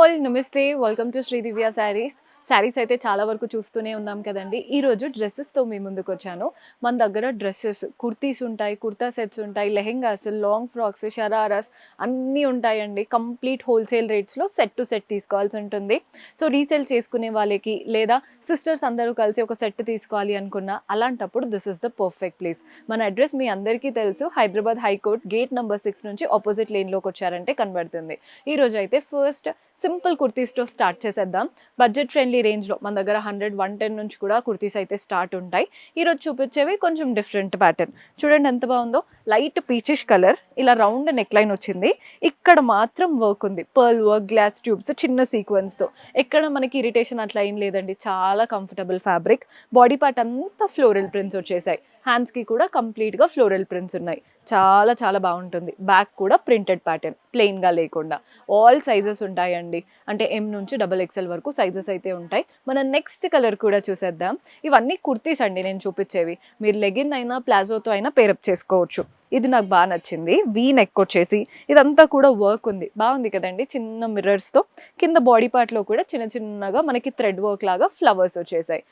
All నమస్తే welcome to Shri దివ్య శారీస్ అయితే చాలా వరకు చూస్తూనే ఉన్నాం కదండి. ఈరోజు డ్రెస్సెస్తో మీ ముందుకు వచ్చాను. మన దగ్గర డ్రెస్సెస్ కుర్తీస్ ఉంటాయి, కుర్తా సెట్స్ ఉంటాయి, లెహెంగాస్, లాంగ్ ఫ్రాక్స్, షరారాస్ అన్నీ ఉంటాయండి. కంప్లీట్ హోల్సేల్ రేట్స్లో సెట్ టు సెట్ తీసుకోవాల్సి ఉంటుంది. సో రీసేల్ చేసుకునే వాళ్ళకి లేదా సిస్టర్స్ అందరూ కలిసి ఒక సెట్ తీసుకోవాలి అనుకున్నా అలాంటప్పుడు this is the perfect place. మన అడ్రస్ మీ అందరికీ తెలుసు, హైదరాబాద్ హైకోర్ట్ గేట్ నెంబర్ 6 నుంచి ఆపోజిట్ లేన్లోకి వచ్చారంటే కనబడుతుంది. ఈరోజు అయితే ఫస్ట్ సింపుల్ కుర్తీస్తో స్టార్ట్ చేసేద్దాం. బడ్జెట్ ఫ్రెండ్లీ రేంజ్లో మన దగ్గర 100-110 నుంచి కూడా కుర్తీస్ అయితే స్టార్ట్ ఉంటాయి. ఈరోజు చూపించేవి కొంచెం డిఫరెంట్ ప్యాటర్న్. చూడండి ఎంత బాగుందో, లైట్ పీచిష్ కలర్, ఇలా రౌండ్ నెక్ లైన్ వచ్చింది. ఇక్కడ మాత్రం వర్క్ ఉంది, పర్ల్ వర్క్, గ్లాస్ ట్యూబ్స్, చిన్న సీక్వెన్స్తో. ఎక్కడ మనకి ఇరిటేషన్ అట్లా ఏం లేదండి, చాలా కంఫర్టబుల్ ఫ్యాబ్రిక్. బాడీ పార్ట్ అంతా ఫ్లోరల్ ప్రింట్స్ వచ్చేసాయి, హ్యాండ్స్కి కూడా కంప్లీట్గా ఫ్లోరల్ ప్రింట్స్ ఉన్నాయి. చాలా చాలా బాగుంటుంది. బ్యాక్ కూడా ప్రింటెడ్ ప్యాటర్న్, ప్లెయిన్గా లేకుండా. ఆల్ సైజెస్ ఉంటాయండి, అంటే M నుంచి XXL వరకు సైజెస్ అయితే ఉంటాయి. మన నెక్స్ట్ కలర్ కూడా చూసేద్దాం. ఇవన్నీ కుర్తీస్ అండి నేను చూపించేవి. మీరు లెగిన్ అయినా ప్లాజోతో అయినా పేరప్ చేసుకోవచ్చు. ఇది నాకు బాగా నచ్చింది, వీ నెక్ వచ్చేసి ఇదంతా కూడా వర్క్ ఉంది, బాగుంది కదండి. చిన్న మిర్రర్స్తో కింద బాడీ పార్ట్లో కూడా చిన్న చిన్నగా మనకి థ్రెడ్ వర్క్ లాగా ఫ్లవర్స్ వచ్చేసాయి.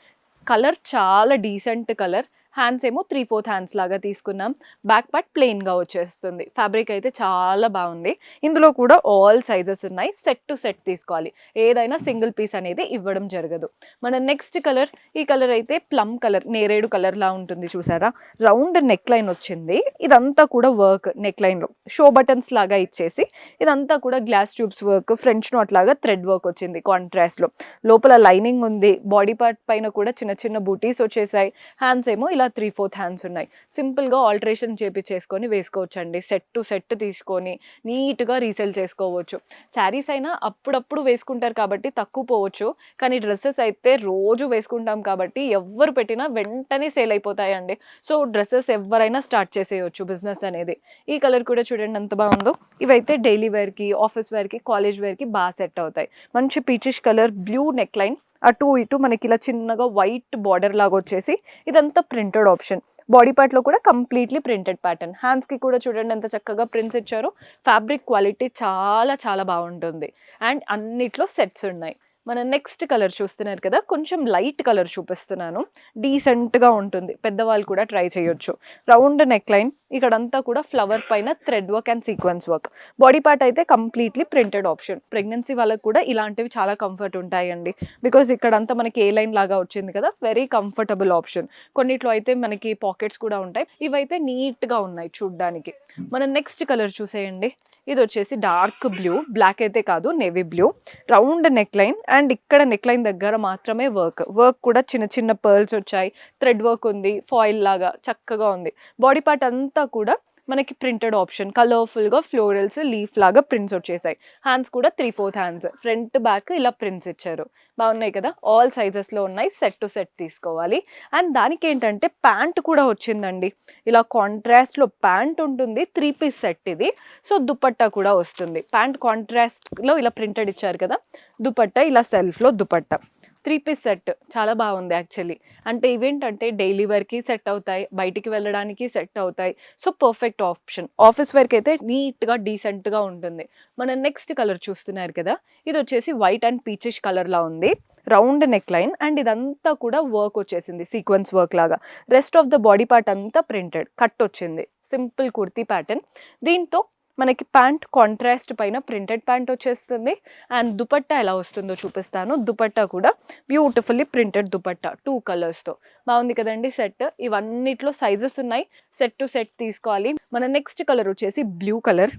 కలర్ చాలా డీసెంట్ కలర్. హ్యాండ్స్ ఏమో 3/4 హ్యాండ్స్ లాగా తీసుకున్నాం. బ్యాక్ పార్ట్ ప్లెయిన్గా వచ్చేస్తుంది. ఫ్యాబ్రిక్ అయితే చాలా బాగుంది. ఇందులో కూడా ఆల్ సైజెస్ ఉన్నాయి. సెట్ టు సెట్ తీసుకోవాలి, ఏదైనా సింగిల్ పీస్ అనేది ఇవ్వడం జరగదు. మన నెక్స్ట్ కలర్, ఈ కలర్ అయితే ప్లమ్ కలర్, నేరేడు కలర్ లా ఉంటుంది చూసారా. రౌండ్ నెక్ లైన్ వచ్చింది, ఇదంతా కూడా వర్క్ నెక్ లైన్లో షో బటన్స్ లాగా ఇచ్చేసి ఇదంతా కూడా glass tubes work, French knot లాగా థ్రెడ్ వర్క్ వచ్చింది కాంట్రాస్ట్లో. లోపల లైనింగ్ ఉంది. బాడీ పార్ట్ పైన కూడా చిన్న చిన్న బూటీస్ వచ్చేసాయి. హ్యాండ్స్ ఏమో ఇలా 3/4 హ్యాండ్స్ ఉన్నాయి. సింపుల్గా ఆల్టరేషన్ చేపించేసుకొని వేసుకోవచ్చండి. సెట్ టు సెట్ తీసుకొని నీట్గా రీసేల్ చేసుకోవచ్చు. శారీస్ అయినా అప్పుడప్పుడు వేసుకుంటారు కాబట్టి తక్కువ పోవచ్చు, కానీ డ్రెస్సెస్ అయితే రోజు వేసుకుంటాం కాబట్టి ఎవరు పెట్టినా వెంటనే సేల్ అయిపోతాయండి. సో డ్రెస్సెస్ ఎవరైనా స్టార్ట్ చేసేయచ్చు బిజినెస్ అనేది. ఈ కలర్ కూడా చూడండి ఎంత బాగుందో. ఇవైతే డైలీ వేర్కి, ఆఫీస్ వేర్కి, కాలేజ్ వేర్కి బాగా సెట్ అవుతాయి. మంచి peachish colour, blue neck line, అటు ఇటు మనకి ఇలా చిన్నగా వైట్ బార్డర్ లాగా వచ్చేసి ఇదంతా ప్రింటెడ్ ఆప్షన్. బాడీ పార్ట్లో కూడా కంప్లీట్లీ ప్రింటెడ్ ప్యాటర్న్. హ్యాండ్స్కి కూడా చూడండి ఎంత చక్కగా ప్రింట్స్ ఇచ్చారో. ఫ్యాబ్రిక్ క్వాలిటీ చాలా చాలా బాగుంటుంది. అండ్ అన్నిట్లో సెట్స్ ఉన్నాయి. మన నెక్స్ట్ కలర్ చూస్తున్నారు కదా, కొంచెం లైట్ కలర్ చూపిస్తున్నాను. డీసెంట్గా ఉంటుంది, పెద్దవాళ్ళు కూడా ట్రై చేయొచ్చు. రౌండ్ నెక్ లైన్, ఇక్కడంతా కూడా ఫ్లవర్ పైన thread work and sequence work. Body part అయితే కంప్లీట్లీ ప్రింటెడ్ ఆప్షన్. ప్రెగ్నెన్సీ వాళ్ళకి కూడా ఇలాంటివి చాలా కంఫర్ట్ ఉంటాయండి, బికాజ్ ఇక్కడంతా మనకి ఏ లైన్ లాగా వచ్చింది కదా, వెరీ కంఫర్టబుల్ ఆప్షన్. కొన్నిట్లో అయితే మనకి పాకెట్స్ కూడా ఉంటాయి. ఇవైతే నీట్గా ఉన్నాయి చూడ్డానికి. మన నెక్స్ట్ కలర్ చూసేయండి. ఇది వచ్చేసి డార్క్ బ్లూ, బ్లాక్ అయితే కాదు, navy blue. Round neck line and ఇక్కడ నెక్ లైన్ దగ్గర మాత్రమే వర్క్ కూడా చిన్న చిన్న పర్ల్స్ వచ్చాయి. థ్రెడ్ వర్క్ ఉంది, ఫాయిల్ లాగా చక్కగా ఉంది. బాడీ పార్ట్ అంతా కూడా మనకి ప్రింటెడ్ ఆప్షన్, కలర్ఫుల్గా ఫ్లోరల్స్, లీఫ్ లాగా ప్రింట్స్ వచ్చేసాయి. హ్యాండ్స్ కూడా 3/4 హ్యాండ్స్, ఫ్రంట్ బ్యాక్ ఇలా ప్రింట్స్ ఇచ్చారు. బాగున్నాయి కదా. ఆల్ సైజెస్లో ఉన్నాయి. సెట్ టు సెట్ తీసుకోవాలి. అండ్ దానికి ఏంటంటే ప్యాంట్ కూడా వచ్చిందండి. ఇలా కాంట్రాస్ట్లో ప్యాంట్ ఉంటుంది, 3 పీస్ సెట్ ఇది. సో దుపట్టా కూడా వస్తుంది. ప్యాంట్ కాంట్రాస్ట్లో ఇలా ప్రింటెడ్ ఇచ్చారు కదా, దుపట్టా ఇలా సెల్ఫ్లో దుపట్టా. 3 పీస్ సెట్ చాలా బాగుంది యాక్చువల్లీ. అంటే ఇవేంటంటే డైలీ వేర్కి సెట్ అవుతాయి, బయటికి వెళ్ళడానికి సెట్ అవుతాయి. So perfect option. ఆఫీస్ వేర్కి అయితే నీట్గా డీసెంట్గా ఉంటుంది. మన నెక్స్ట్ కలర్ చూస్తున్నారు కదా, ఇది వచ్చేసి వైట్ అండ్ పీచిష్ కలర్లా ఉంది. రౌండ్ నెక్ లైన్ అండ్ ఇదంతా కూడా వర్క్ వచ్చేసింది, సీక్వెన్స్ వర్క్ లాగా. Rest of the body part అంతా ప్రింటెడ్ కట్ వచ్చింది. Simple kurti pattern. దీంతో మనకి ప్యాంట్ కాంట్రాస్ట్ పైన ప్రింటెడ్ ప్యాంట్ వచ్చేస్తుంది. అండ్ దుపట్టా ఎలా వస్తుందో చూపిస్తాను. దుపట్టా కూడా బ్యూటిఫుల్లీ ప్రింటెడ్ దుపట్టా, 2 కలర్స్తో. బాగుంది కదండి సెట్. ఇవన్నిట్లో సైజెస్ ఉన్నాయి. సెట్ టు సెట్ తీసుకోవాలి. మన నెక్స్ట్ కలర్ వచ్చేసి blue colour,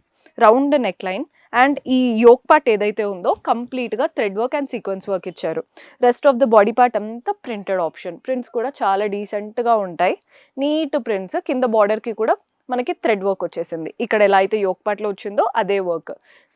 round neck line and ఈ యోక్ పార్ట్ ఏదైతే ఉందో కంప్లీట్గా thread work and sequence work ఇచ్చారు. Rest of the body part అంతా ప్రింటెడ్ ఆప్షన్. ప్రింట్స్ కూడా చాలా డీసెంట్గా ఉంటాయి, నీట్ ప్రింట్స్. కింద బార్డర్కి కూడా మనకి థ్రెడ్ వర్క్ వచ్చేసింది. ఇక్కడ ఎలా అయితే యోక్ పార్ట్లో వచ్చిందో అదే వర్క్.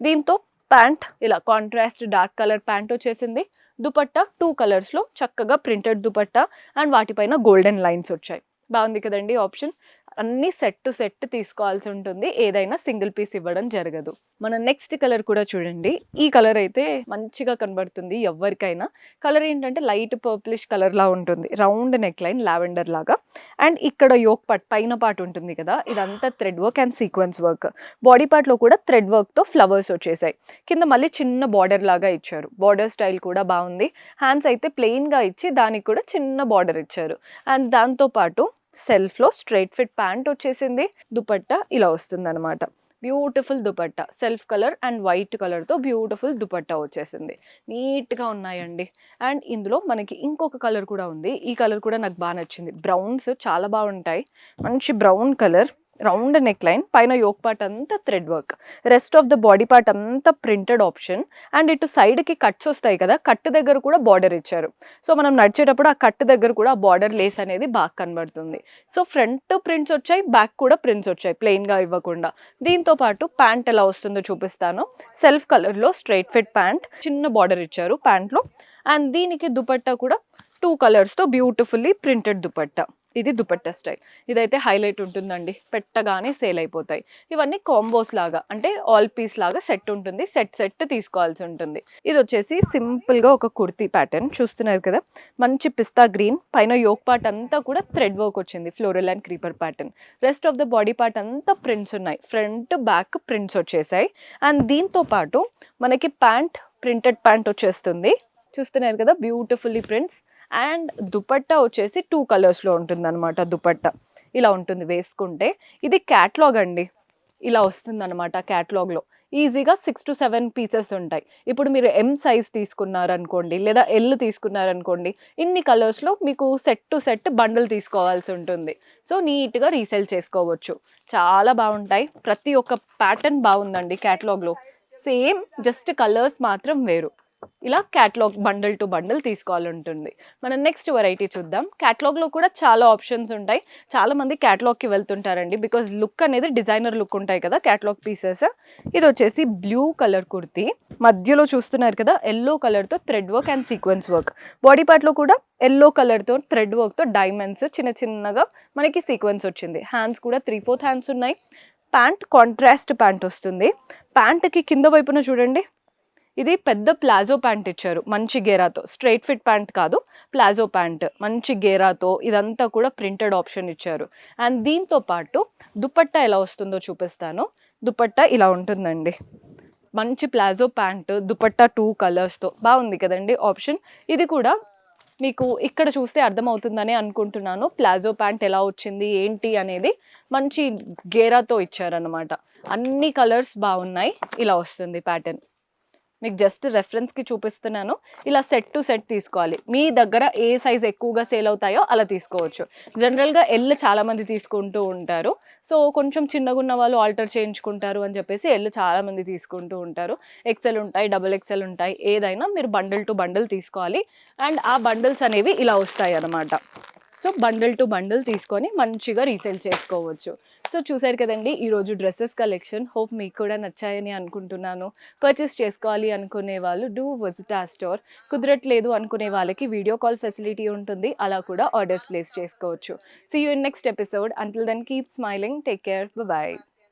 దీంతో ప్యాంట్ ఇలా కాంట్రాస్ట్ డార్క్ కలర్ ప్యాంట్ వచ్చేసింది. దుపట్టా 2 కలర్స్లో చక్కగా ప్రింటెడ్ దుపట్టా అండ్ వాటిపైన గోల్డెన్ లైన్స్ వచ్చాయి. బాగుంది కదండి ఆప్షన్. అన్నీ సెట్ టు సెట్ తీసుకోవాల్సి ఉంటుంది. ఏదైనా సింగిల్ పీస్ ఇవ్వడం జరగదు. మన నెక్స్ట్ కలర్ కూడా చూడండి. ఈ కలర్ అయితే మంచిగా కనబడుతుంది ఎవ్వరికైనా. కలర్ ఏంటంటే లైట్ పర్పులిష్ కలర్‌లా ఉంటుంది. రౌండ్ నెక్ లైన్ లావెండర్ లాగా. అండ్ ఇక్కడ యోక్ పార్ట్ పైన పార్ట్ ఉంటుంది కదా! ఇదంతా thread work and sequence work. Body పార్ట్‌లో కూడా థ్రెడ్ వర్క్‌తో ఫ్లవర్స్ వచ్చేసాయి. కింద మళ్ళీ చిన్న బార్డర్ లాగా ఇచ్చారు. బార్డర్ స్టైల్ కూడా బావుంది. హ్యాండ్స్ అయితే ప్లెయిన్‌గా ఇచ్చి దానికి కూడా చిన్న బార్డర్ ఇచ్చారు. అండ్ దాంతో పాటు సెల్ఫ్‌లో స్ట్రెయిట్ ఫిట్ ప్యాంట్ వచ్చేసింది. దుపట్టా ఇలా వస్తుందనమాట. Beautiful dupatta. Self colour and white కలర్‌తో బ్యూటిఫుల్ దుపట్టా వచ్చేసింది. నీట్‌గా ఉన్నాయండి. అండ్ ఇందులో మనకి ఇంకొక కలర్ కూడా ఉంది. ఈ కలర్ కూడా నాకు బా నచ్చింది. బ్రౌన్స్ చాలా బావుంటాయి. మంచి brown colour. Round neck line. పైన యోక్ పార్ట్ అంతా thread work. Rest of the body part అంతా ప్రింటెడ్ ఆప్షన్. అండ్ ఇటు సైడ్‌కి కట్స్ వస్తాయి కదా! కట్ దగ్గర కూడా బార్డర్ ఇచ్చారు. సో, మనం నడిచేటప్పుడు ఆ కట్ దగ్గర కూడా ఆ బార్డర్ లేస్ అనేది బాగా కనబడుతుంది. సో, ఫ్రంట్ ప్రింట్స్ వచ్చాయి. బ్యాక్ కూడా ప్రింట్స్ వచ్చాయి ప్లెయిన్‌గా ఇవ్వకుండా. దీంతో పాటు ప్యాంట్ ఎలా వస్తుందో చూపిస్తాను. సెల్ఫ్ కలర్‌లో స్ట్రెయిట్ ఫిట్ ప్యాంట్. చిన్న బార్డర్ ఇచ్చారు ప్యాంట్‌లో. అండ్ దీనికి దుపట్టా కూడా 2 కలర్స్‌తో బ్యూటిఫుల్లీ ప్రింటెడ్ దుపట్టా. ఇది దుపట్టా స్టైల్. ఇదైతే హైలైట్ ఉంటుందండి. పెట్టగానే సేల్ అయిపోతాయి. ఇవన్నీ కాంబోస్ లాగా అంటే ఆల్ పీస్ లాగా సెట్ ఉంటుంది. సెట్ తీసుకోవాల్సి ఉంటుంది. ఇదొచ్చేసి సింపుల్‌గా ఒక కుర్తీ ప్యాటర్న్ చూస్తున్నారు కదా! మంచి పిస్తా గ్రీన్. పైన యోక్ పార్ట్ అంతా కూడా థ్రెడ్ వర్క్ వచ్చింది. Floral and creeper pattern. Rest of the body part అంతా ప్రింట్స్ ఉన్నాయి. ఫ్రంట్, బ్యాక్ ప్రింట్స్ వచ్చేసాయి. అండ్ దీంతో పాటు మనకి ప్యాంట్ ప్రింటెడ్ ప్యాంట్ వచ్చేస్తుంది. చూస్తున్నారు కదా! Beautifully prints. అండ్ దుపట్టా వచ్చేసి 2 కలర్స్‌లో ఉంటుందనమాట దుపట్టా. ఇలా ఉంటుంది వేసుకుంటే. ఇది క్యాటలాగ్ అండి. ఇలా వస్తుందనమాట క్యాటలాగ్‌లో. ఈజీగా 6-7 పీసెస్ ఉంటాయి. ఇప్పుడు మీరు ఎమ్ సైజ్ తీసుకున్నారనుకోండి, లేదా ఎల్ తీసుకున్నారనుకోండి, ఇన్ని కలర్స్‌లో మీకు సెట్ టు సెట్ బండిల్ తీసుకోవాల్సి ఉంటుంది. సో, నీట్‌గా రీసేల్ చేసుకోవచ్చు. చాలా బావుంటాయి. ప్రతి ఒక్క ప్యాటర్న్ బావుందండి క్యాటలాగ్‌లో. సేమ్ జస్ట్ కలర్స్ మాత్రం వేరు. ఇలా క్యాటలాగ్ బండిల్ టు బండిల్ తీసుకోవాలంటుంది. మనం నెక్స్ట్ వెరైటీ చూద్దాం. క్యాటలాగ్‌లో కూడా చాలా ఆప్షన్స్ ఉంటాయి. చాలామంది క్యాటలాగ్‌కి వెళ్తుంటారండి. బికాజ్ లుక్ అనేది డిజైనర్ లుక్ ఉంటాయి కదా క్యాటలాగ్ పీసెస్. ఇదొచ్చేసి బ్లూ కలర్ కుర్తీ. మధ్యలో చూస్తున్నారు కదా యెల్లో కలర్‌తో thread work and sequence work. Body పార్ట్‌లో కూడా యెల్లో కలర్‌తో థ్రెడ్ వర్క్‌తో డైమండ్స్ చిన్నగా మనకి సీక్వెన్స్ వచ్చింది. హ్యాండ్స్ కూడా 3/4 హ్యాండ్స్ ఉన్నాయి. ప్యాంట్ కాంట్రాస్ట్ ప్యాంట్ వస్తుంది. ప్యాంట్‌కి కింద వైపున చూడండి. ఇది పెద్ద ప్లాజో ప్యాంట్ ఇచ్చారు. మంచి గేరాతో. స్ట్రెయిట్ ఫిట్ ప్యాంట్ కాదు. Palazzo pant. మంచి గేరాతో ఇదంతా కూడా ప్రింటెడ్ ఆప్షన్ ఇచ్చారు. అండ్ దీంతో పాటు దుపట్టా ఎలా వస్తుందో చూపిస్తాను. దుపట్టా ఇలా ఉంటుందండి. మంచి ప్లాజో ప్యాంట్, దుపట్టా 2 కలర్స్‌తో బాగుంది కదండీ ఆప్షన్. ఇది కూడా మీకు ఇక్కడ చూస్తే అర్థమవుతుందని అనుకుంటున్నాను. ప్లాజో ప్యాంట్ ఎలా వచ్చింది, ఏంటి అనేది మంచి గేరాతో ఇచ్చారనమాట. అన్ని కలర్స్ బాగున్నాయి. ఇలా వస్తుంది ప్యాటర్న్. మీకు జస్ట్ రెఫరెన్స్‌కి చూపిస్తున్నాను. ఇలా సెట్ టు సెట్ తీసుకోవాలి. మీ దగ్గర ఏ సైజ్ ఎక్కువగా సేల్ అవుతాయో అలా తీసుకోవచ్చు. జనరల్‌గా ఎల్ చాలామంది తీసుకుంటూ ఉంటారు. సో, కొంచెం చిన్నగున్న వాళ్ళు ఆల్టర్ చేయించుకుంటారు అని చెప్పేసి ఎల్ చాలామంది తీసుకుంటూ ఉంటారు. ఎక్సెల్ ఉంటాయి, డబుల్ ఎక్సెల్ ఉంటాయి. ఏదైనా మీరు బండిల్ టు బండిల్ తీసుకోవాలి. అండ్ ఆ బండిల్స్ అనేవి ఇలా వస్తాయన్నమాట. సో, బండిల్ టు బండిల్ తీసుకొని మంచిగా రీసేల్ చేసుకోవచ్చు. సో, చూసారు కదండీ ఈరోజు డ్రెసెస్ కలెక్షన్. హోప్ మీకు కూడా నచ్చాయని అనుకుంటున్నాను. పర్చేస్ చేసుకోవాలి అనుకునే వాళ్ళు డూ విజిట్ ఆ స్టోర్. కుదరట్లేదు అనుకునే వాళ్ళకి వీడియో కాల్ ఫెసిలిటీ ఉంటుంది. అలా కూడా ఆర్డర్స్ ప్లేస్ చేసుకోవచ్చు. See you in next episode. Until then keep smiling. Take care. By.